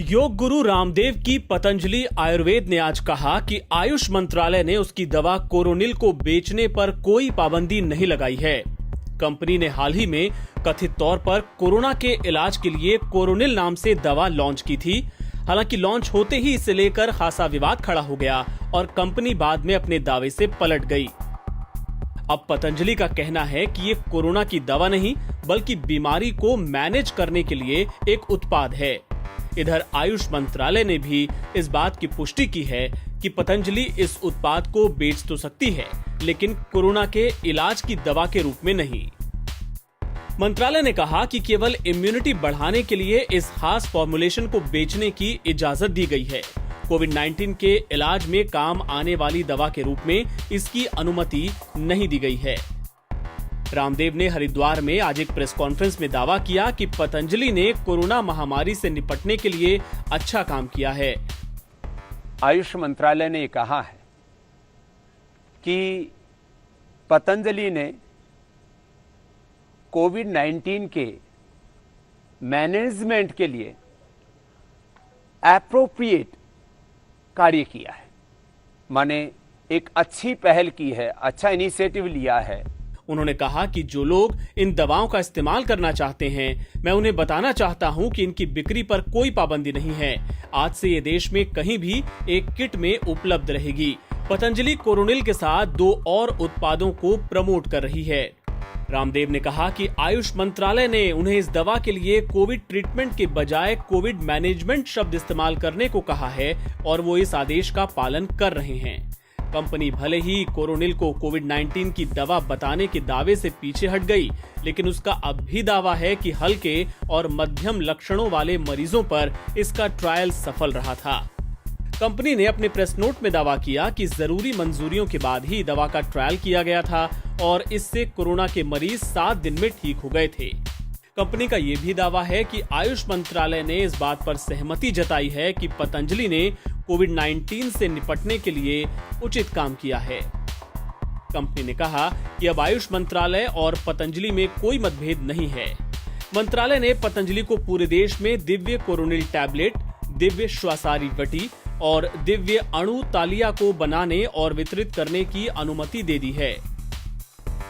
योग गुरु रामदेव की पतंजलि आयुर्वेद ने आज कहा कि आयुष मंत्रालय ने उसकी दवा कोरोनिल को बेचने पर कोई पाबंदी नहीं लगाई है। कंपनी ने हाल ही में कथित तौर पर कोरोना के इलाज के लिए कोरोनिल नाम से दवा लॉन्च की थी। हालांकि लॉन्च होते ही इसे लेकर खासा विवाद खड़ा हो गया और कंपनी बाद में अपने दावे से पलट गई। अब पतंजलि का कहना है कि ये कोरोना की दवा नहीं बल्कि बीमारी को मैनेज करने के लिए एक उत्पाद है। इधर आयुष मंत्रालय ने भी इस बात की पुष्टि की है कि पतंजलि इस उत्पाद को बेच तो सकती है, लेकिन कोरोना के इलाज की दवा के रूप में नहीं। मंत्रालय ने कहा कि केवल इम्यूनिटी बढ़ाने के लिए इस खास फॉर्मुलेशन को बेचने की इजाजत दी गई है। कोविड-19 के इलाज में काम आने वाली दवा के रूप में इसकी अनुमति नहीं दी गई है। रामदेव ने हरिद्वार में आज एक प्रेस कॉन्फ्रेंस में दावा किया कि पतंजलि ने कोरोना महामारी से निपटने के लिए अच्छा काम किया है। आयुष मंत्रालय ने कहा है कि पतंजलि ने कोविड-19 के मैनेजमेंट के लिए एप्रोप्रिएट कार्य किया है, माने एक अच्छी पहल की है, अच्छा इनिशिएटिव लिया है। उन्होंने कहा कि जो लोग इन दवाओं का इस्तेमाल करना चाहते हैं, मैं उन्हें बताना चाहता हूं कि इनकी बिक्री पर कोई पाबंदी नहीं है। आज से ये देश में कहीं भी एक किट में उपलब्ध रहेगी। पतंजलि कोरोनिल के साथ 2 और उत्पादों को प्रमोट कर रही है। रामदेव ने कहा कि आयुष मंत्रालय ने उन्हें इस दवा के लिए कोविड ट्रीटमेंट के बजाय कोविड मैनेजमेंट शब्द इस्तेमाल करने को कहा है और वो इस आदेश का पालन कर रहे हैं। कंपनी भले ही कोरोनिल को कोविड-19 की दवा बताने के दावे से पीछे हट गई, लेकिन उसका अब भी दावा है कि हल्के और मध्यम लक्षणों वाले मरीजों पर इसका ट्रायल सफल रहा था। कंपनी ने अपने प्रेस नोट में दावा किया कि जरूरी मंजूरियों के बाद ही दवा का ट्रायल किया गया था और इससे कोरोना के मरीज 7 दिन में ठीक हो गए थे। कंपनी का ये भी दावा है कि आयुष मंत्रालय ने इस बात पर सहमति जताई है कि पतंजलि ने कोविड-19 से निपटने के लिए उचित काम किया है। कंपनी ने कहा कि अब आयुष मंत्रालय और पतंजलि में कोई मतभेद नहीं है। मंत्रालय ने पतंजलि को पूरे देश में दिव्य कोरोनिल टैबलेट, दिव्य श्वासारी वटी और दिव्य अणु तालिया को बनाने और वितरित करने की अनुमति दे दी है।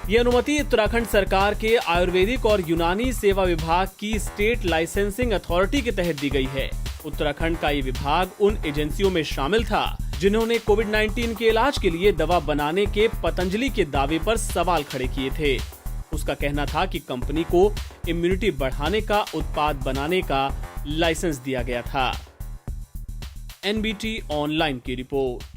ये अनुमति उत्तराखंड सरकार के आयुर्वेदिक और यूनानी सेवा विभाग की स्टेट लाइसेंसिंग अथॉरिटी के तहत दी गई है। उत्तराखंड का ये विभाग उन एजेंसियों में शामिल था जिन्होंने कोविड-19 के इलाज के लिए दवा बनाने के पतंजलि के दावे पर सवाल खड़े किए थे। उसका कहना था कि कंपनी को इम्यूनिटी बढ़ाने का उत्पाद बनाने का लाइसेंस दिया गया था। NBT ऑनलाइन की रिपोर्ट।